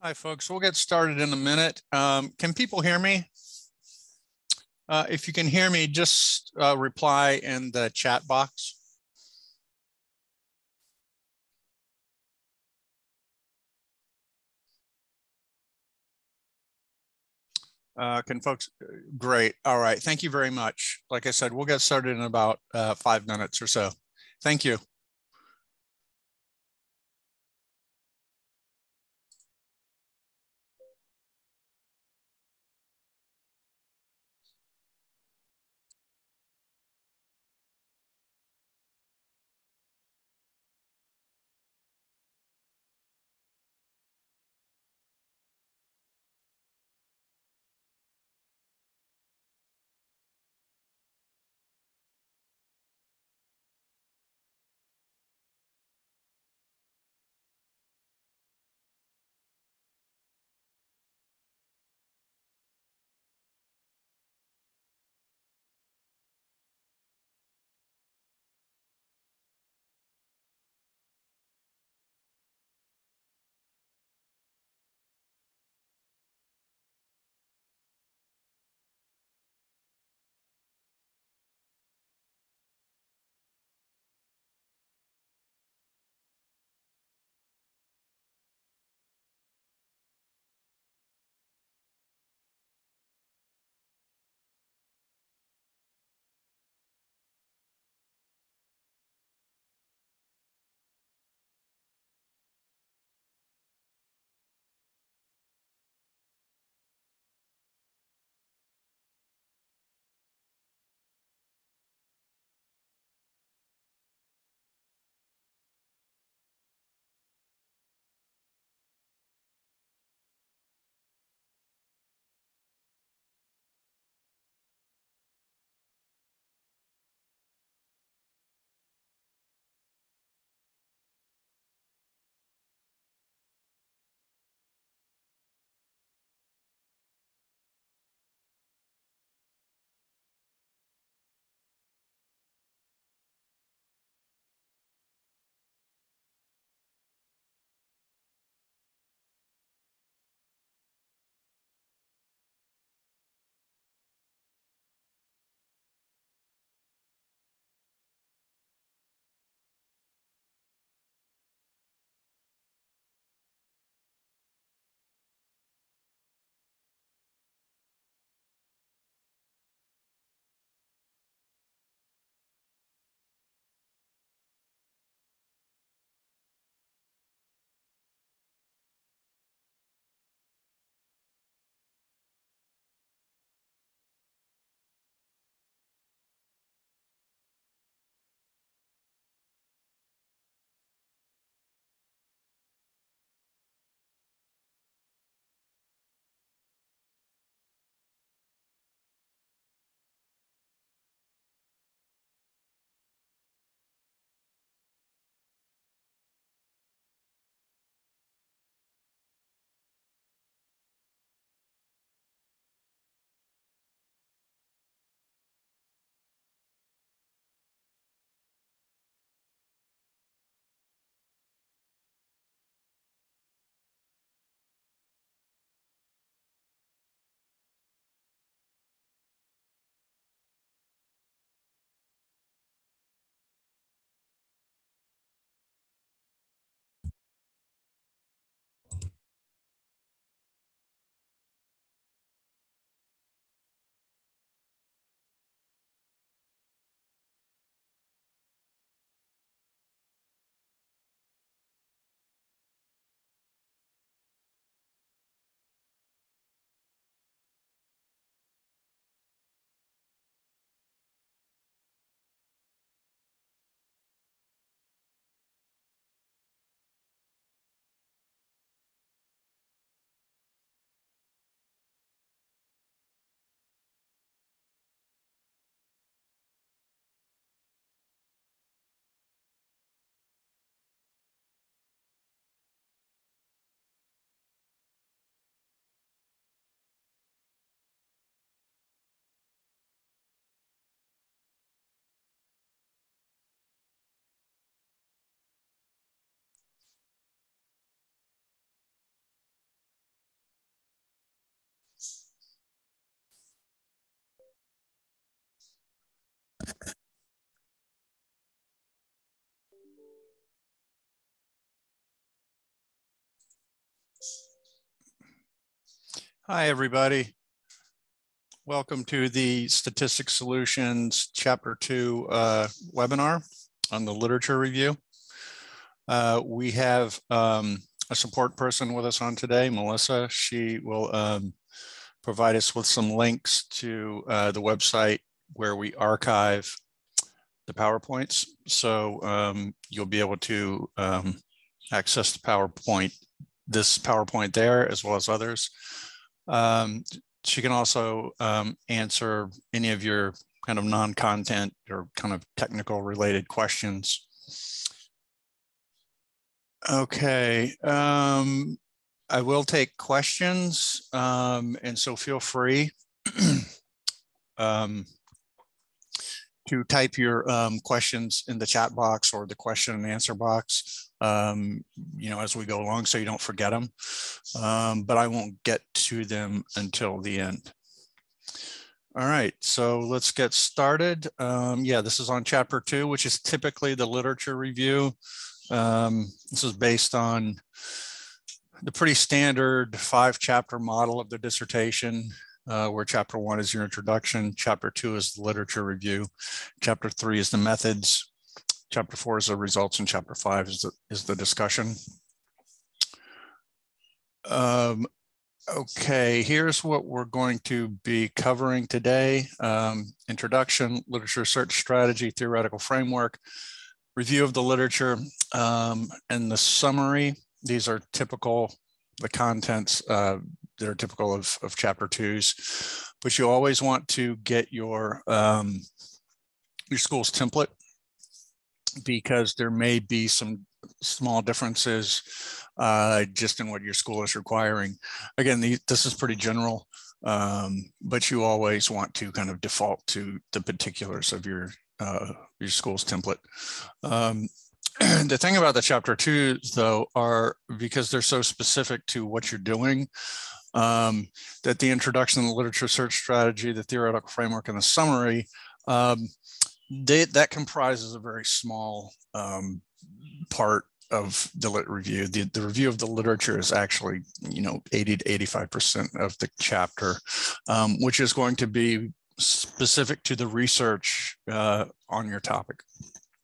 Hi, folks. We'll get started in a minute. Can people hear me? If you can hear me, just reply in the chat box. Can folks? Great. All right. Thank you very much. Like I said, we'll get started in about 5 minutes or so. Thank you. Hi, everybody. Welcome to the Statistics Solutions Chapter 2 webinar on the literature review. We have a support person with us on today, Melissa. She will provide us with some links to the website where we archive the PowerPoints. So you'll be able to access the PowerPoint, this PowerPoint there, as well as others. She can also answer any of your kind of non-content or kind of technical related questions. Okay, I will take questions, and so feel free to type your questions in the chat box or the question and answer box, as we go along, so you don't forget them. But I won't get to them until the end. All right, so let's get started. This is on Chapter 2, which is typically the literature review. This is based on the pretty standard 5-chapter model of the dissertation, where Chapter 1 is your introduction, Chapter 2 is the literature review, Chapter 3 is the methods, Chapter 4 is the results, and Chapter 5 is the discussion. Okay, here's what we're going to be covering today. Introduction, literature search strategy, theoretical framework, review of the literature, and the summary. These are typical, the contents that are typical of Chapter 2s, but you always want to get your school's template, because there may be some small differences just in what your school is requiring. Again, this is pretty general, but you always want to kind of default to the particulars of your school's template. The thing about the Chapter 2s, though, are because they're so specific to what you're doing, that the introduction, the literature search strategy, the theoretical framework, and the summary, that comprises a very small part of the lit review. The review of the literature is actually, 80 to 85% of the chapter, which is going to be specific to the research on your topic,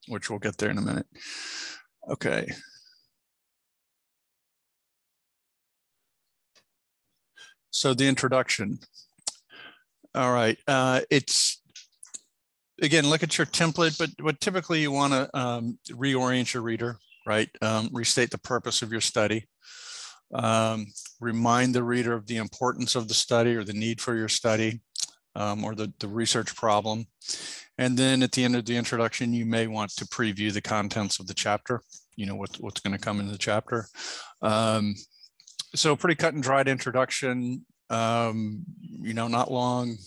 which we'll get there in a minute. Okay. So the introduction. All right. Again, look at your template, but typically you want to reorient your reader, right? Restate the purpose of your study. Remind the reader of the importance of the study or the need for your study, or the research problem. And then at the end of the introduction, you may want to preview the contents of the chapter, what's going to come in the chapter. So pretty cut and dried introduction, not long,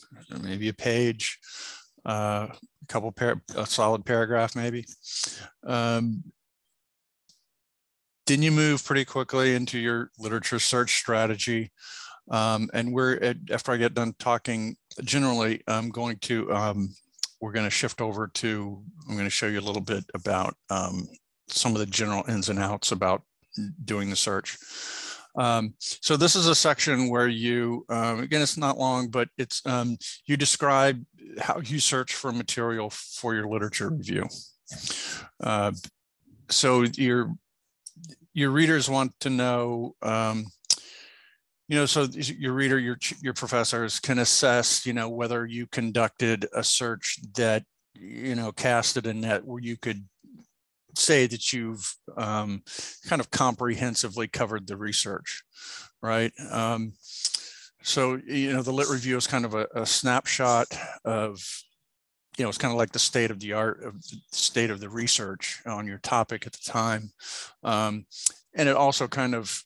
maybe a page. A solid paragraph maybe. Then you move pretty quickly into your literature search strategy. And after I get done talking generally, we're going to shift over to, I'm going to show you a little bit about some of the general ins and outs about doing the search. So this is a section where you, again, it's not long, but it's you describe how you search for material for your literature review. So your readers want to know, so your reader, your professors can assess, whether you conducted a search that, casted a net where you could say that you've kind of comprehensively covered the research, right? So, the lit review is kind of a snapshot of, it's kind of like the state of the art, of the state of the research on your topic at the time. And it also kind of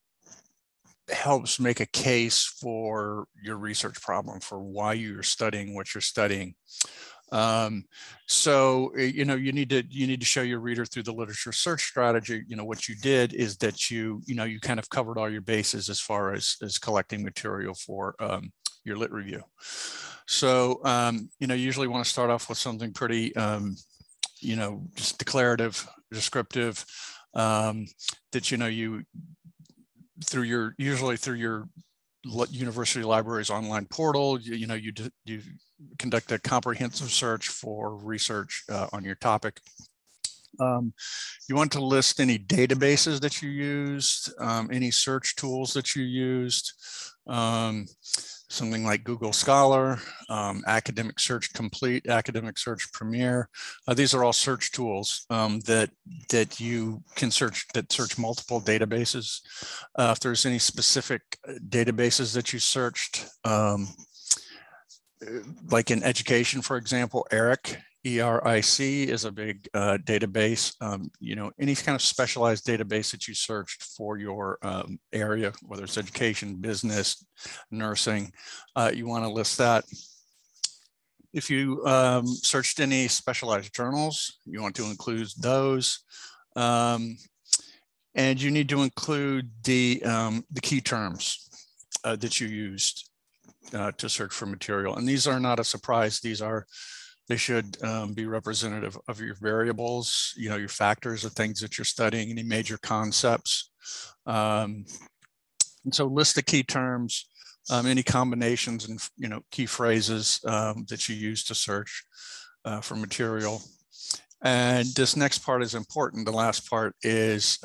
helps make a case for your research problem, for why you're studying what you're studying. So, you need to show your reader through the literature search strategy, what you did is that you kind of covered all your bases as far as collecting material for your lit review. So, you usually want to start off with something pretty, just declarative, descriptive, that, usually through your university library's online portal. You conduct a comprehensive search for research on your topic. You want to list any databases that you used, any search tools that you used, something like Google Scholar, Academic Search Complete, Academic Search Premier. These are all search tools that you can search, that search multiple databases. If there's any specific databases that you searched, like in education, for example, ERIC, E-R-I-C is a big database. Any kind of specialized database that you searched for your area, whether it's education, business, nursing, you want to list that. If you searched any specialized journals, you want to include those. And you need to include the key terms that you used to search for material. And these are not a surprise. They should be representative of your variables, your factors, the things that you're studying, any major concepts. And so list the key terms, any combinations and key phrases that you use to search for material. And this next part is important. The last part is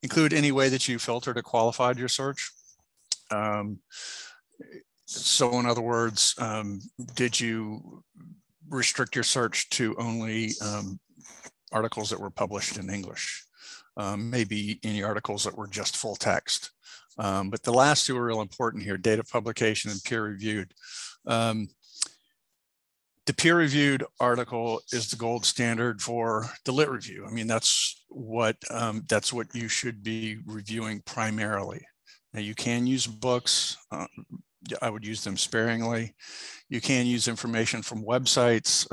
include any way that you filtered or qualified your search. So in other words, did you restrict your search to only articles that were published in English? Maybe any articles that were just full text. But the last two are real important here: date of publication and peer reviewed. The peer-reviewed article is the gold standard for the lit review. I mean, that's what you should be reviewing primarily. Now, you can use books. I would use them sparingly. You can use information from websites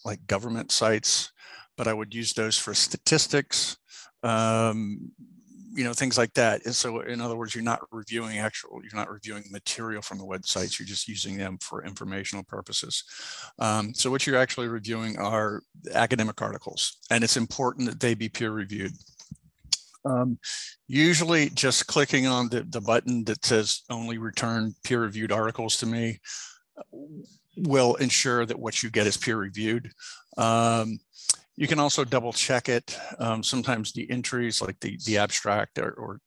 like government sites, but I would use those for statistics, things like that. And so, in other words, you're not reviewing material from the websites. You're just using them for informational purposes. So what you're actually reviewing are academic articles, and it's important that they be peer reviewed. Usually just clicking on the button that says only return peer reviewed articles to me will ensure that what you get is peer reviewed. You can also double check it. Sometimes the entries like the abstract or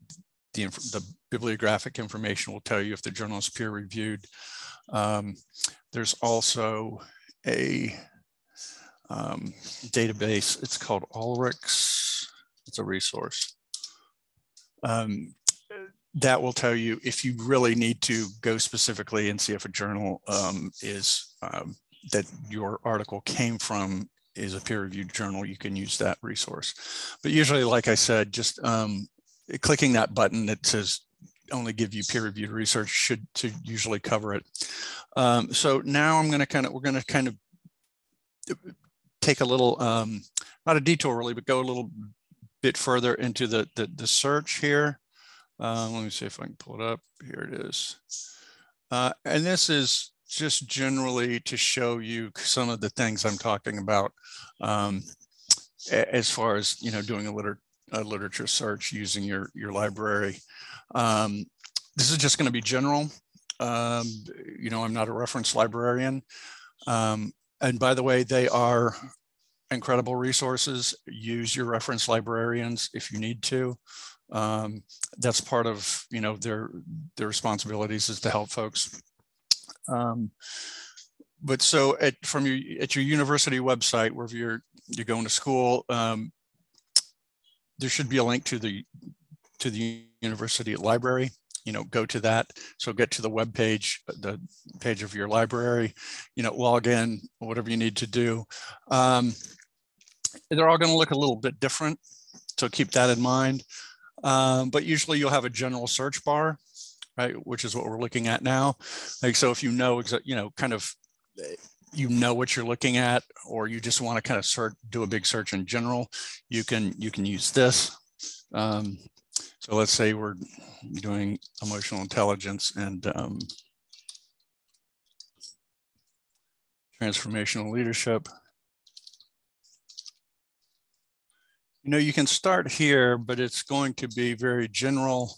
the bibliographic information will tell you if the journal is peer reviewed. There's also a database, it's called Ulrichs. It's a resource. That will tell you if you really need to go specifically and see if a journal that your article came from is a peer-reviewed journal. You can use that resource. But usually, like I said, just clicking that button that says only give you peer-reviewed research should usually cover it. So now we're going to kind of take a little, not a detour really, but go a little bit further into the search here. Let me see if I can pull it up. Here it is. And this is just generally to show you some of the things I'm talking about as far as doing a literature search using your library. This is just going to be general. I'm not a reference librarian. And by the way, they are incredible resources. Use your reference librarians if you need to. That's part of their responsibilities is to help folks. But so at your university website, wherever you're going to school, there should be a link to the university library. Go to that. So get to the web page, the page of your library. Log in, whatever you need to do. They're all going to look a little bit different, so keep that in mind. But usually you'll have a general search bar, right, which is what we're looking at now. Like, so if what you're looking at, or you just want to kind of do a big search in general, you can use this. So let's say we're doing emotional intelligence and transformational leadership. You can start here, but it's going to be very general.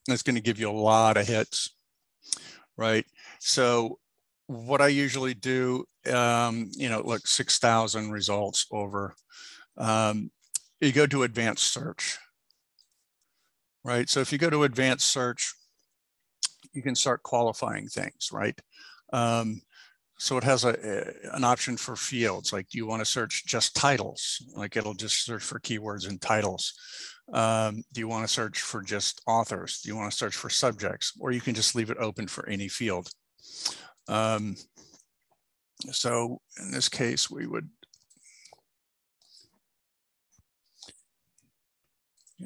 It's going to give you a lot of hits, right? So what I usually do, look, 6,000 results over. You go to advanced search, right? So if you go to advanced search, you can start qualifying things, right? So it has an option for fields, like do you want to search just titles? Like it'll just search for keywords and titles. Do you want to search for just authors? Do you want to search for subjects? Or you can just leave it open for any field. So in this case, we would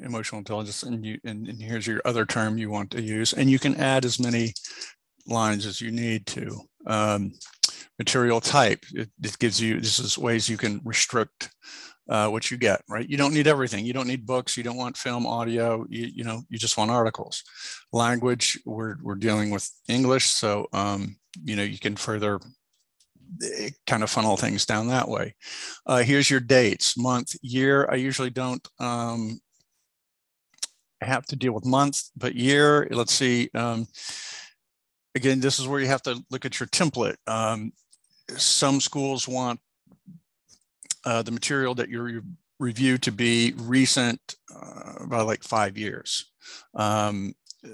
emotional intelligence, and here's your other term you want to use, and you can add as many lines as you need to. Material type, it gives you, this is ways you can restrict what you get, right? You don't need everything. You don't need books. You don't want film, audio. You just want articles. Language, we're dealing with English, so you can further kind of funnel things down that way. Here's your dates, month, year. I usually don't have to deal with month, but year. Let's see. Again, this is where you have to look at your template. Some schools want the material that you review to be recent by like 5 years.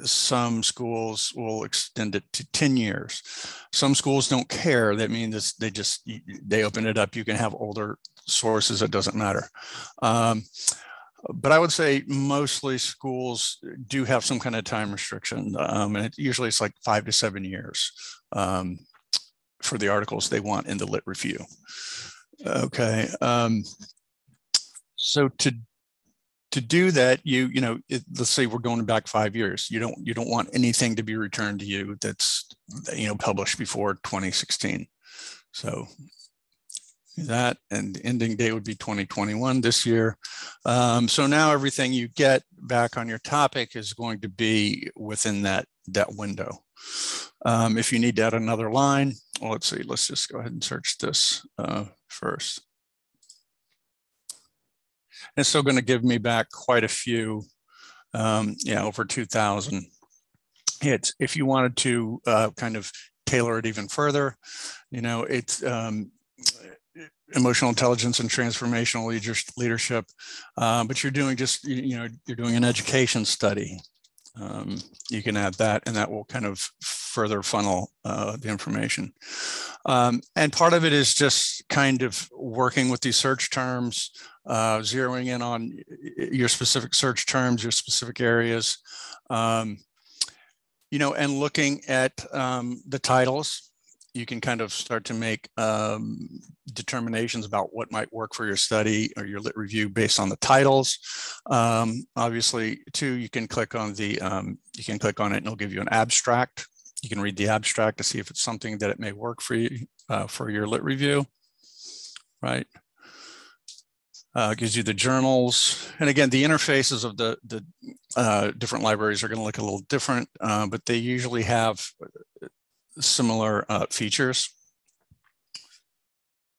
Some schools will extend it to 10 years. Some schools don't care. That means they open it up. You can have older sources. It doesn't matter. But I would say mostly schools do have some kind of time restriction, and usually it's like 5 to 7 years for the articles they want in the lit review. Okay, so to do that, let's say we're going back 5 years. You don't want anything to be returned to you that's published before 2016. So that, and the ending date would be 2021 this year. So now everything you get back on your topic is going to be within that window. If you need to add another line, well, let's see, let's just go ahead and search this first. It's still going to give me back quite a few, over 2,000 hits. If you wanted to kind of tailor it even further, it's emotional intelligence and transformational leadership, but you're doing you're doing an education study. You can add that, and that will kind of further funnel the information. And part of it is just kind of working with these search terms, zeroing in on your specific search terms, your specific areas, and looking at the titles. You can kind of start to make determinations about what might work for your study or your lit review based on the titles. Obviously, too, you can click on it and it'll give you an abstract. You can read the abstract to see if it's something that it may work for you for your lit review, right? Gives you the journals. And again, the interfaces of the different libraries are going to look a little different, but they usually have similar features.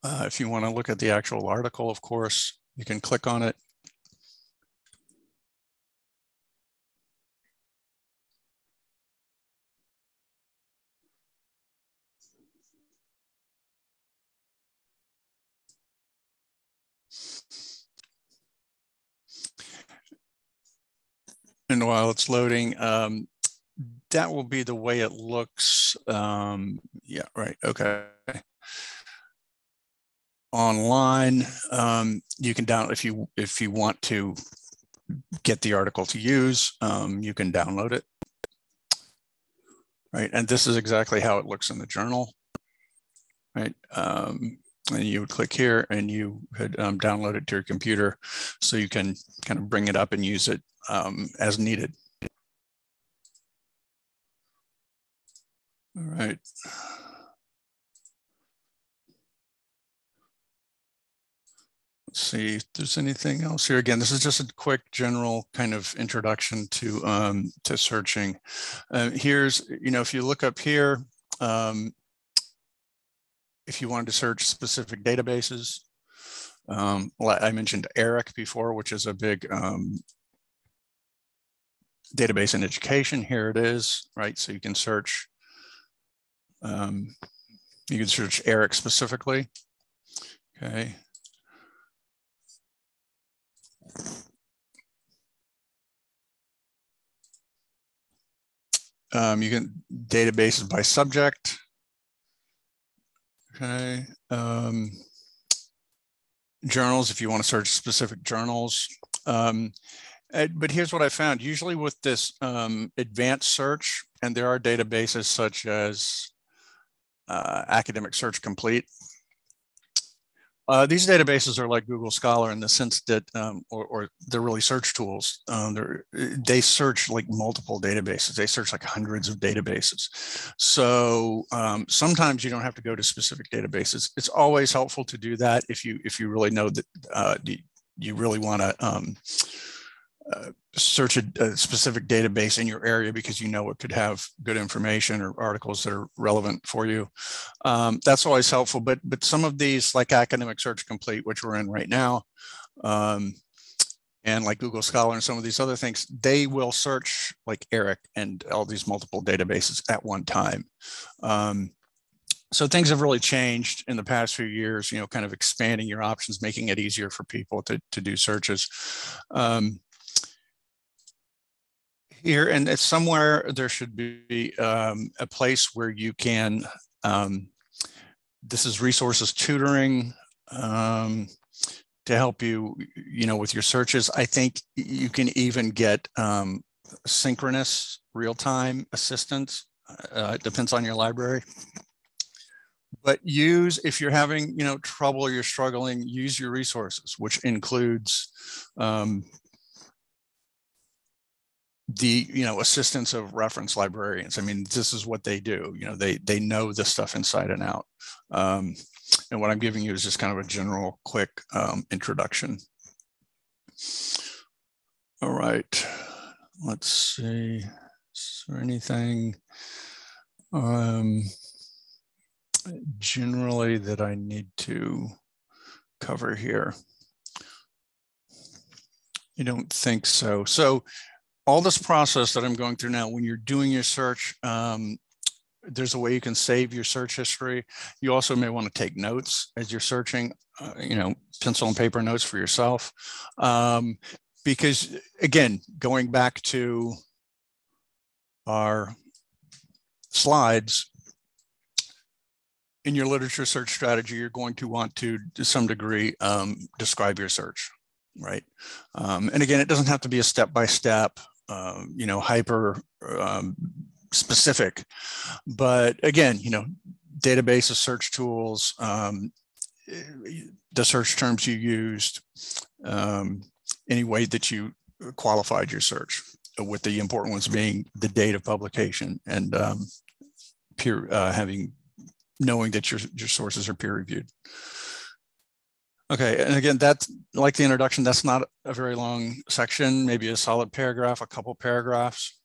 If you want to look at the actual article, of course, you can click on it. And while it's loading, that will be the way it looks. Yeah, right. Okay. Online, you can download if you want to get the article to use. You can download it. Right, and this is exactly how it looks in the journal. Right, and you would click here, and you could download it to your computer, so you can kind of bring it up and use it as needed. All right. Let's see if there's anything else here. Again, this is just a quick general kind of introduction to searching. Here's, if you look up here, if you wanted to search specific databases, well, I mentioned ERIC before, which is a big database in education. Here it is, right? So you can search. You can search ERIC specifically. Okay. You can databases by subject. Okay. Journals, if you want to search specific journals. But here's what I found. Usually with this advanced search, and there are databases such as Academic Search Complete. These databases are like Google Scholar in the sense that, or they're really search tools. They search like multiple databases. They search like hundreds of databases. So sometimes you don't have to go to specific databases. It's always helpful to do that if you really know that you really want to search a specific database in your area because you know it could have good information or articles that are relevant for you. That's always helpful, but some of these, like Academic Search Complete, which we're in right now, and like Google Scholar and some of these other things, they will search like ERIC and all these multiple databases at one time. So things have really changed in the past few years, you know, kind of expanding your options, making it easier for people to do searches. Here, and it's somewhere there should be a place where you can, this is resources tutoring to help you, you know, with your searches. I think you can even get synchronous real-time assistance. It depends on your library. But use, if you're having, you know, trouble or you're struggling, use your resources, which includes the, you know, assistance of reference librarians. I mean, this is what they do. You know, they know this stuff inside and out. And what I'm giving you is just kind of a general quick introduction. All right, let's see, is there anything generally that I need to cover here? I don't think so. So all this process that I'm going through now, when you're doing your search, there's a way you can save your search history. You also may want to take notes as you're searching, you know, pencil and paper notes for yourself. Because again, going back to our slides, in your literature search strategy, you're going to want to some degree, describe your search, right? And again, it doesn't have to be a step-by-step, you know, hyper specific, but again, you know, databases, search tools, the search terms you used, any way that you qualified your search, with the important ones being the date of publication and knowing that your sources are peer reviewed. Okay, and again, that's like the introduction, that's not a very long section, maybe a solid paragraph, a couple paragraphs,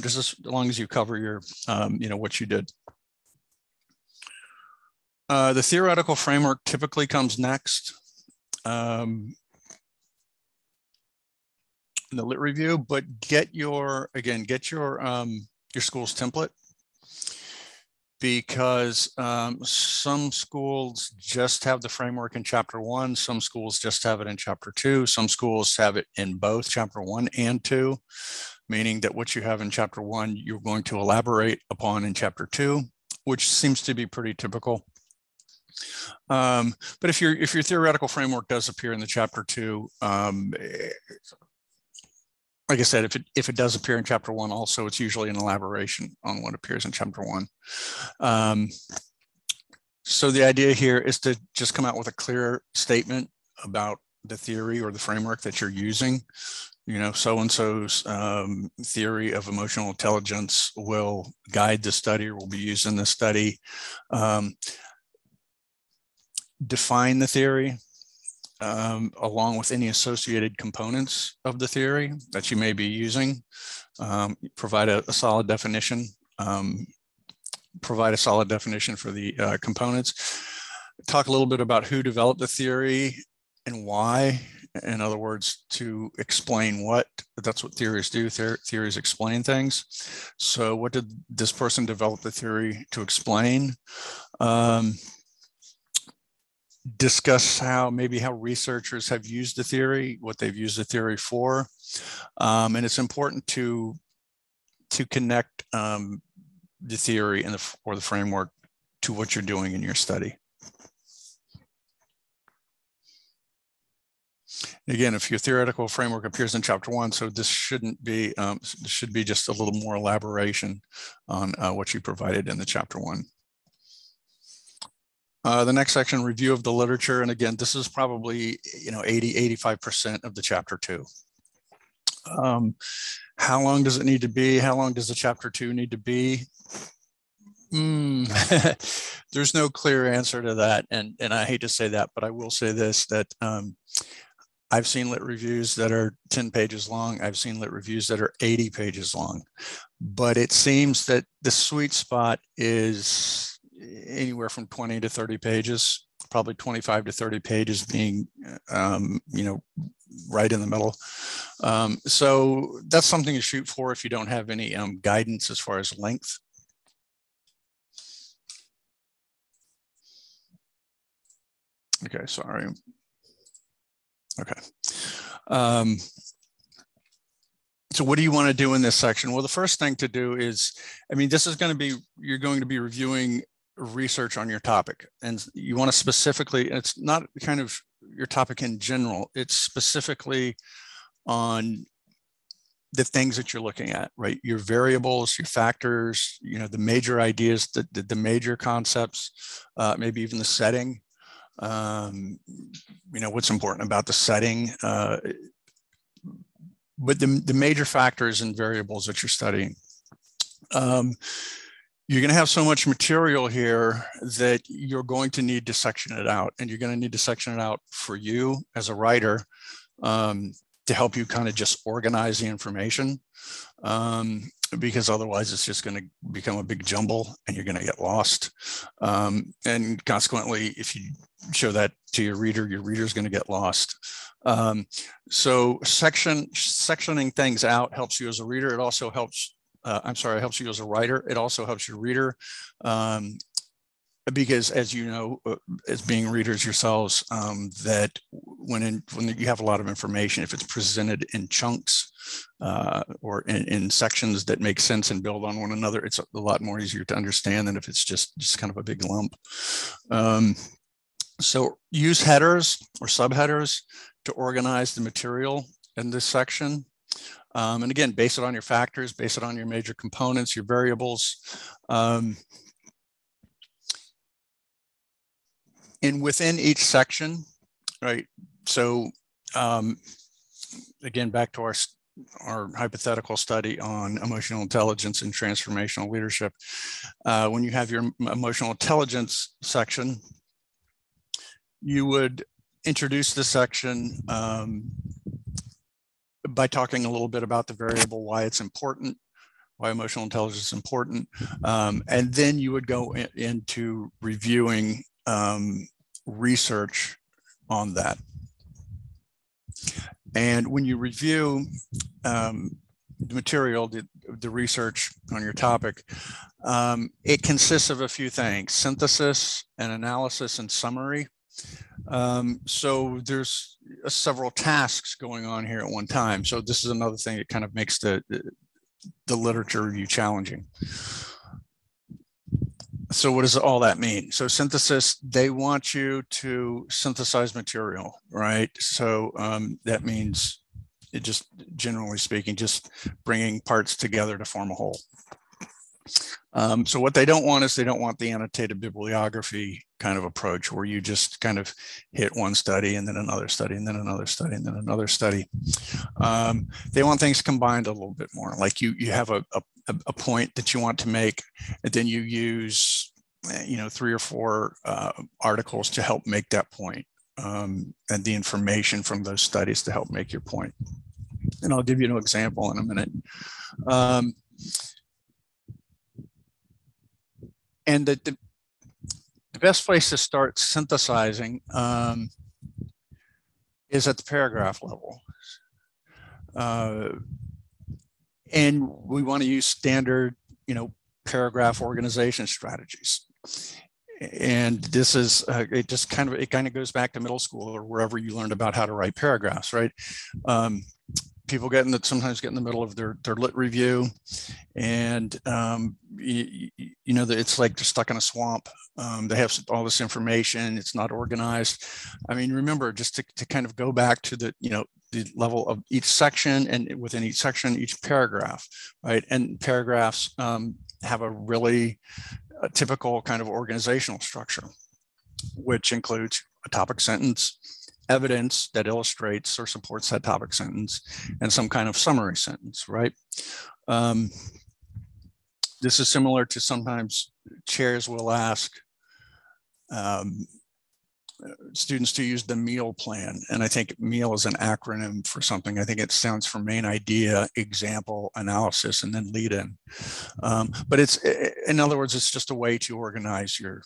just as long as you cover your, you know, what you did. The theoretical framework typically comes next. The lit review, but get your school's template, because some schools just have the framework in chapter 1, some schools just have it in chapter 2, some schools have it in both chapter 1 and 2, meaning that what you have in chapter 1 you're going to elaborate upon in chapter 2, which seems to be pretty typical. But if your theoretical framework does appear in the chapter 2, like I said, if it does appear in chapter 1 also, it's usually an elaboration on what appears in chapter 1. So the idea here is to just come out with a clear statement about the theory or the framework that you're using. You know, so-and-so's theory of emotional intelligence will guide the study or will be used in the study. Define the theory, along with any associated components of the theory that you may be using. Provide a solid definition. Provide a solid definition for the components. Talk a little bit about who developed the theory and why, In other words, to explain what. That's what theories do. Theories explain things. So what did this person develop the theory to explain? Discuss maybe how researchers have used the theory, what they've used the theory for. And it's important to connect the theory or the framework to what you're doing in your study. Again, if your theoretical framework appears in chapter 1, so this shouldn't be, this should be just a little more elaboration on what you provided in the chapter 1. The next section, review of the literature. And again, this is probably, 80–85% of the chapter 2. How long does it need to be? How long does the chapter 2 need to be? There's no clear answer to that. And I hate to say that, but I will say this, that I've seen lit reviews that are 10 pages long. I've seen lit reviews that are 80 pages long. But it seems that the sweet spot is anywhere from 20 to 30 pages, probably 25 to 30 pages being, right in the middle. So that's something to shoot for if you don't have any guidance as far as length. Okay, sorry. Okay. So what do you want to do in this section? Well, the first thing to do is, this is going to be, you're going to be reviewing research on your topic. And you want to specifically, it's not kind of your topic in general, it's specifically on the things that you're looking at, right? Your variables, your factors, the major ideas, the major concepts, maybe even the setting. What's important about the setting, but the major factors and variables that you're studying. You're going to have so much material here that you're going to need to section it out, and you're going to need to section it out for you as a writer to help you kind of just organize the information, because otherwise it's just going to become a big jumble and you're going to get lost. And consequently, if you show that to your reader's going to get lost. So sectioning things out helps you as a reader. It also helps, it helps you as a writer. It also helps your reader, because as you know, as being readers yourselves, that when you have a lot of information, if it's presented in chunks or in sections that make sense and build on one another, it's a lot more easier to understand than if it's just kind of a big lump. So use headers or subheaders to organize the material in this section. And again, base it on your factors, base it on your major components, your variables. And within each section, right? So again, back to our hypothetical study on emotional intelligence and transformational leadership. When you have your emotional intelligence section, you would introduce the section by talking a little bit about the variable, why it's important, why emotional intelligence is important. And then you would go into reviewing research on that. And when you review the material, the research on your topic, it consists of a few things: synthesis and analysis and summary. So there's several tasks going on here at one time. So this is another thing that kind of makes the literature review challenging. So what does all that mean? So synthesis, they want you to synthesize material, right? So that means, it just generally speaking, just bringing parts together to form a whole. So what they don't want is, they don't want the annotated bibliography kind of approach where you just kind of hit one study and then another study and then another study and then another study. They want things combined a little bit more, like you have a point that you want to make, and then you use 3 or 4 articles to help make that point, and the information from those studies to help make your point. And I'll give you an example in a minute. And the best place to start synthesizing is at the paragraph level. And we want to use standard, paragraph organization strategies. And this is, it kind of goes back to middle school or wherever you learned about how to write paragraphs, right? People sometimes get in the middle of their lit review, and it's like they're stuck in a swamp. They have all this information, it's not organized. I mean, remember, just to kind of go back to the level of each section, and within each section, each paragraph, right? And paragraphs have a really typical kind of organizational structure, which includes a topic sentence, evidence that illustrates or supports that topic sentence, and some kind of summary sentence, right? This is similar to sometimes chairs will ask students to use the MEAL plan. And I think MEAL is an acronym for something. I think it stands for main idea, example, analysis, and then lead in. But in other words, it's just a way to organize your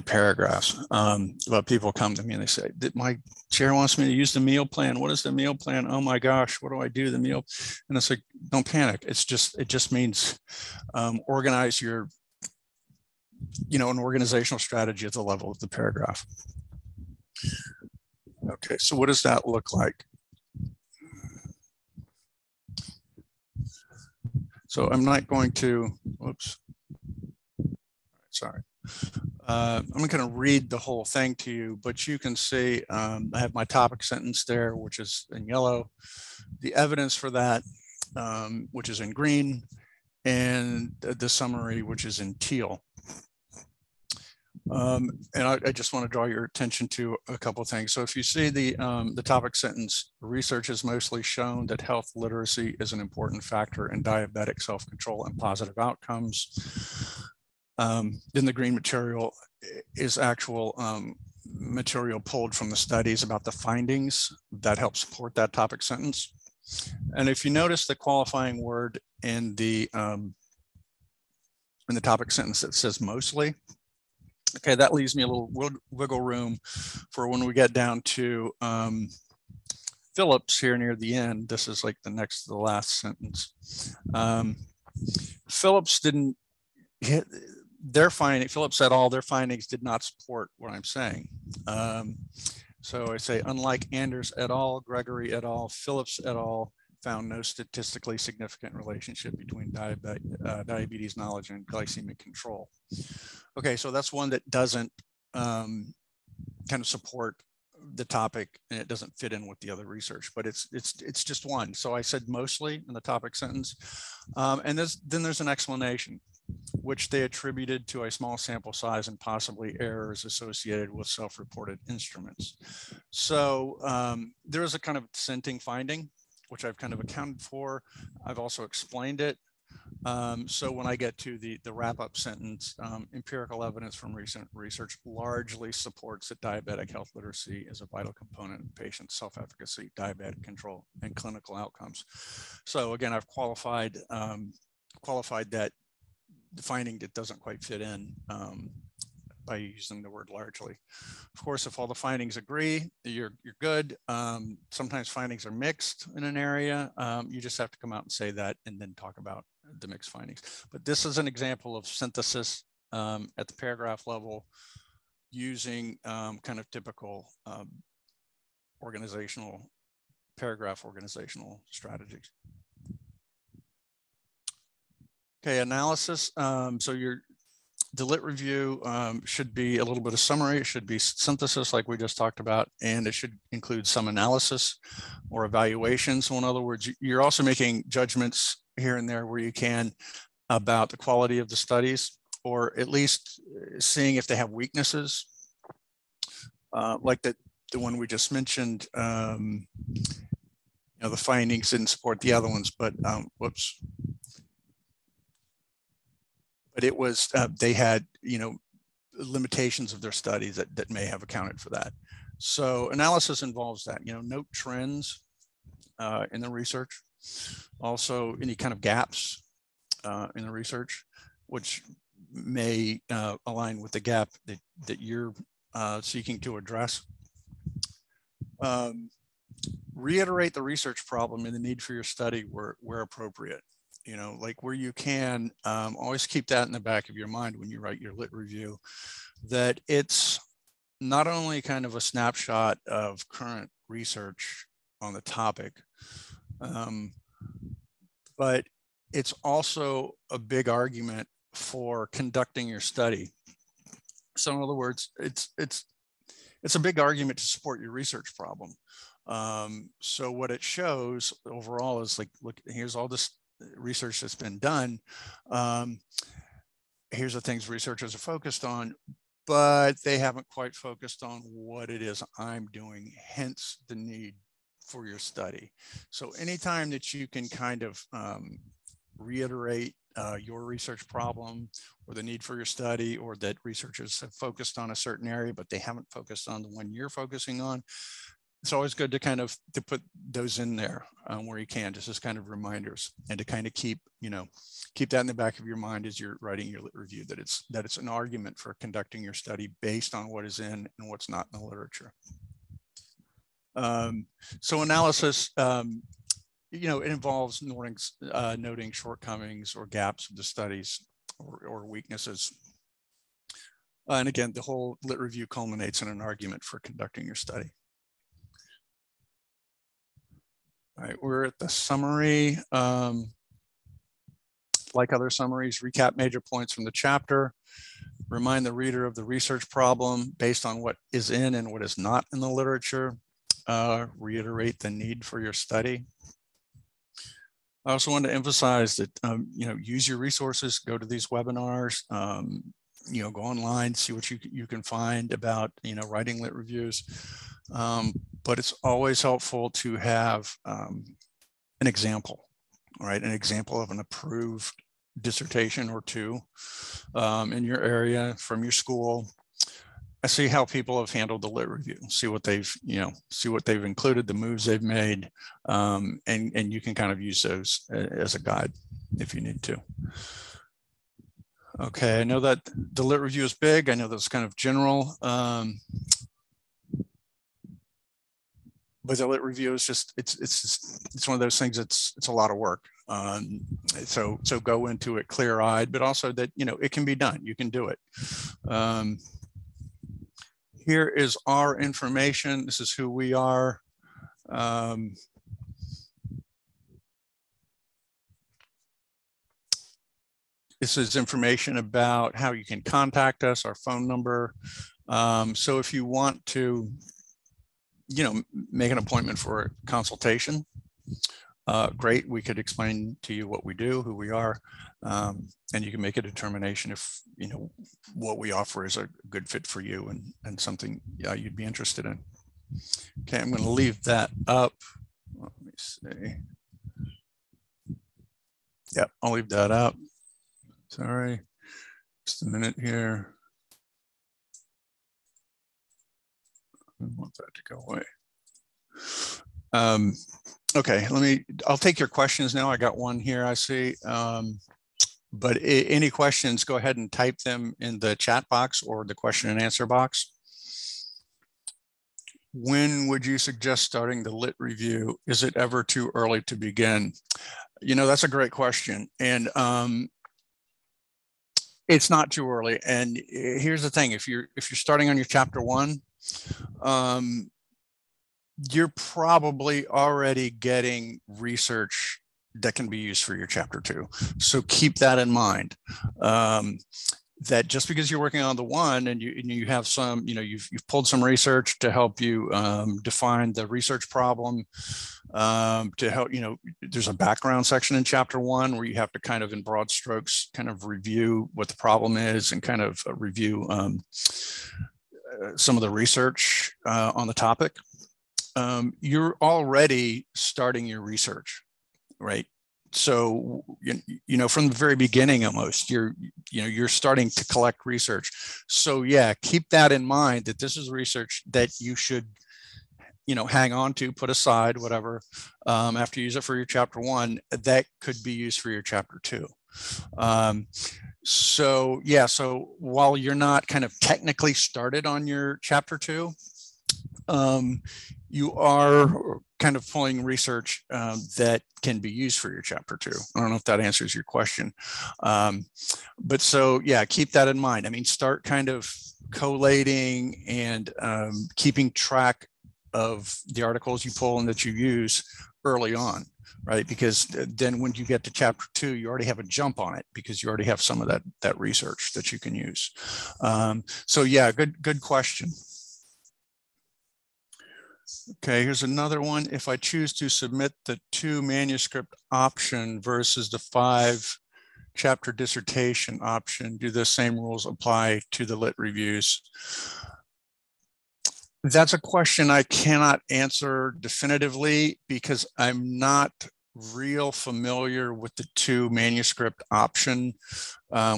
paragraphs. But people come to me and they say, my chair wants me to use the MEAL plan. What is the MEAL plan? Oh my gosh, what do I do? The MEAL. And it's like, don't panic. It just means organize your, an organizational strategy at the level of the paragraph. Okay, so what does that look like? So I'm not going to, whoops, sorry. I'm not going to read the whole thing to you, but you can see I have my topic sentence there, which is in yellow, the evidence for that, which is in green, and the summary, which is in teal. And I just want to draw your attention to a couple of things. So if you see the topic sentence, research has mostly shown that health literacy is an important factor in diabetic self-control and positive outcomes. Then the green material is actual material pulled from the studies about the findings that help support that topic sentence. And if you notice the qualifying word in the topic sentence that says mostly, okay, that leaves me a little wiggle room for when we get down to Phillips here near the end. This is like the next to the last sentence. Phillips didn't hit their finding, Phillips et al., their findings did not support what I'm saying. So I say, unlike Anders et al., Gregory et al., Phillips et al. Found no statistically significant relationship between diabetes knowledge and glycemic control. Okay, so that's one that doesn't kind of support the topic, and it doesn't fit in with the other research, but it's just one. So I said mostly in the topic sentence, and then there's an explanation, which they attributed to a small sample size and possibly errors associated with self-reported instruments. So there is a kind of dissenting finding, which I've kind of accounted for. I've also explained it. So when I get to the wrap-up sentence, empirical evidence from recent research largely supports that diabetic health literacy is a vital component in patient self-efficacy, diabetic control, and clinical outcomes. So again, I've qualified that the finding that doesn't quite fit in by using the word largely. Of course, if all the findings agree, you're good. Sometimes findings are mixed in an area. You just have to come out and say that and then talk about the mixed findings. But this is an example of synthesis at the paragraph level using kind of typical paragraph organizational strategies. Okay, analysis. So the lit review should be a little bit of summary. It should be synthesis like we just talked about, and it should include some analysis or evaluation. So in other words, you're also making judgments here and there where you can about the quality of the studies, or at least seeing if they have weaknesses, like the one we just mentioned. The findings didn't support the other ones, but whoops. But it was, they had, limitations of their studies that may have accounted for that. So analysis involves that, note trends in the research, also any kind of gaps in the research, which may align with the gap that you're seeking to address. reiterate the research problem and the need for your study where appropriate. Like where you can, always keep that in the back of your mind when you write your lit review, that it's not only kind of a snapshot of current research on the topic, but it's also a big argument for conducting your study. So in other words, it's a big argument to support your research problem. So what it shows overall is like, look, here's all this research that's been done. Here's the things researchers are focused on, but they haven't quite focused on what it is I'm doing, hence the need for your study. So anytime that you can kind of reiterate your research problem or the need for your study, or that researchers have focused on a certain area, but they haven't focused on the one you're focusing on, it's always good to kind of to put those in there where you can, just as kind of reminders, and to kind of keep that in the back of your mind as you're writing your lit review, that it's an argument for conducting your study based on what is in and what's not in the literature. So analysis, it involves noting shortcomings or gaps of the studies or weaknesses. And again, the whole lit review culminates in an argument for conducting your study. All right, we're at the summary. Like other summaries, recap major points from the chapter, remind the reader of the research problem based on what is in and what is not in the literature, reiterate the need for your study. I also want to emphasize that, use your resources, go to these webinars, go online, see what you can find about, writing lit reviews. But it's always helpful to have an example, right? An example of an approved dissertation or two in your area from your school. I see how people have handled the lit review, see what they've included, the moves they've made, and you can kind of use those as a guide if you need to. Okay, I know that the lit review is big. I know that's kind of general, but the lit review is just it's one of those things. It's a lot of work. So go into it clear-eyed, but also that it can be done. You can do it. Here is our information. This is who we are. This is information about how you can contact us, our phone number. So if you want to, make an appointment for a consultation, great. We could explain to you what we do, who we are, and you can make a determination if, what we offer is a good fit for you and something you'd be interested in. Okay, I'm going to leave that up. Let me see. Yeah, I'll leave that up. Sorry, just a minute here. I want that to go away. Okay, I'll take your questions now. I got one here, I see. But any questions, go ahead and type them in the chat box or the question and answer box. When would you suggest starting the lit review? Is it ever too early to begin? That's a great question. And it's not too early. And here's the thing, if you're starting on your chapter 1, you're probably already getting research that can be used for your chapter 2. So keep that in mind. That just because you're working on the 1 and you have some, you've pulled some research to help you define the research problem, to help, there's a background section in chapter 1 where you have to kind of, in broad strokes, kind of review what the problem is and kind of review some of the research on the topic. You're already starting your research, right? So, from the very beginning, almost, you're starting to collect research. So yeah, keep that in mind, that this is research that you should, hang on to, put aside, whatever, after you use it for your chapter 1, that could be used for your chapter 2. So yeah, so while you're not kind of technically started on your chapter 2, you are kind of pulling research that can be used for your chapter 2. I don't know if that answers your question. But so, yeah, keep that in mind. I mean, start kind of collating and keeping track of the articles you pull and that you use early on, right? Because then when you get to chapter 2, you already have a jump on it because you already have some of that research that you can use. So yeah, good question. Okay, here's another one. If I choose to submit the 2 manuscript option versus the 5 chapter dissertation option, do the same rules apply to the lit reviews? That's a question I cannot answer definitively because I'm not real familiar with the 2 manuscript option.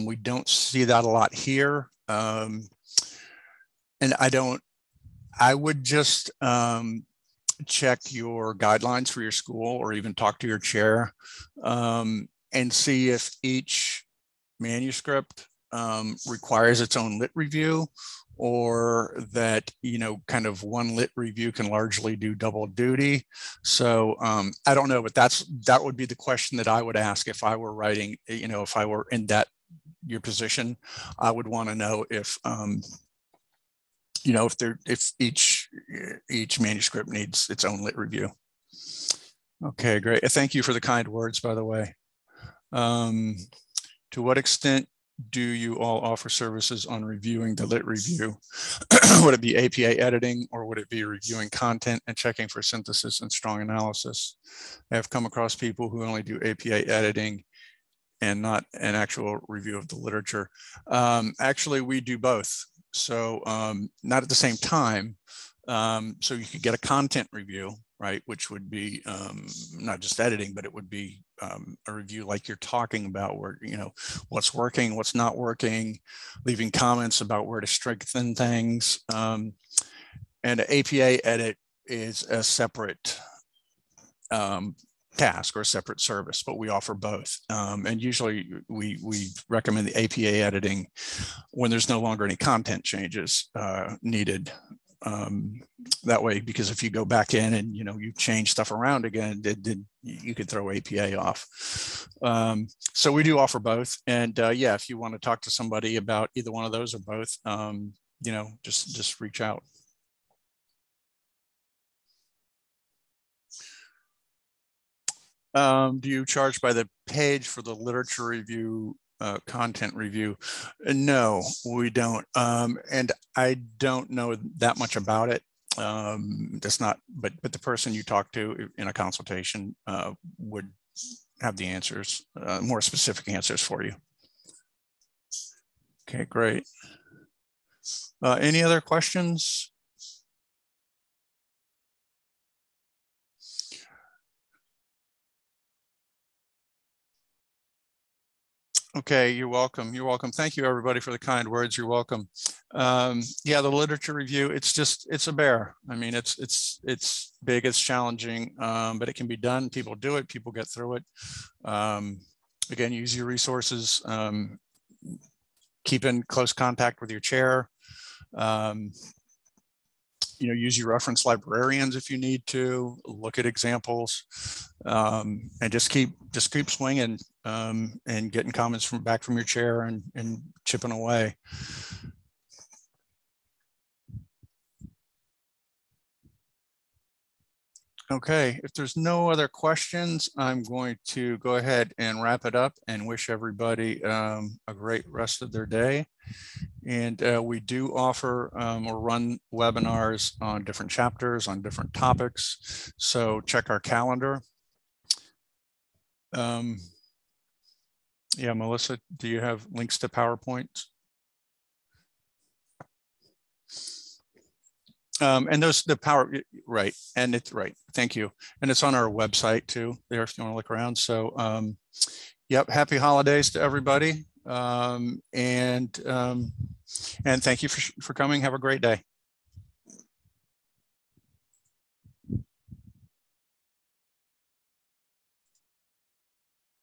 We don't see that a lot here. And I would just check your guidelines for your school or even talk to your chair and see if each manuscript requires its own lit review, or that, kind of one lit review can largely do double duty. So I don't know, but that would be the question that I would ask if I were writing, if I were in your position. I would want to know if if each manuscript needs its own lit review. Okay, great. Thank you for the kind words, by the way. To what extent do you all offer services on reviewing the lit review? Would it be APA editing, or would it be reviewing content and checking for synthesis and strong analysis? I have come across people who only do APA editing and not an actual review of the literature. Actually, we do both. So not at the same time. So you could get a content review, right? Which would be not just editing, but it would be a review like you're talking about, where, what's working, what's not working, leaving comments about where to strengthen things. And an APA edit is a separate task or a separate service, but we offer both. And usually we recommend the APA editing when there's no longer any content changes needed. That way, because if you go back in and you change stuff around again, you could throw APA off. So we do offer both. And yeah, if you want to talk to somebody about either one of those or both, just reach out. Do you charge by the page for the literature review, content review? No, we don't. And I don't know that much about it. That's not, but the person you talk to in a consultation would have the answers, more specific answers for you. Okay, great. Any other questions? Okay, you're welcome. You're welcome. Thank you, everybody, for the kind words. You're welcome. Yeah, the literature review, it's a bear. I mean, it's big, it's challenging, but it can be done. People do it, people get through it. Again, use your resources. Keep in close contact with your chair. Use your reference librarians if you need to. Look at examples, and just keep swinging and getting comments back from your chair and chipping away. Okay, if there's no other questions, I'm going to go ahead and wrap it up and wish everybody a great rest of their day. And we do offer or run webinars on different chapters, on different topics. So check our calendar. Yeah, Melissa, do you have links to PowerPoint? And right. And it's right. Thank you. And it's on our website too, there, if you want to look around. So, yep. Happy holidays to everybody. And thank you for coming. Have a great day.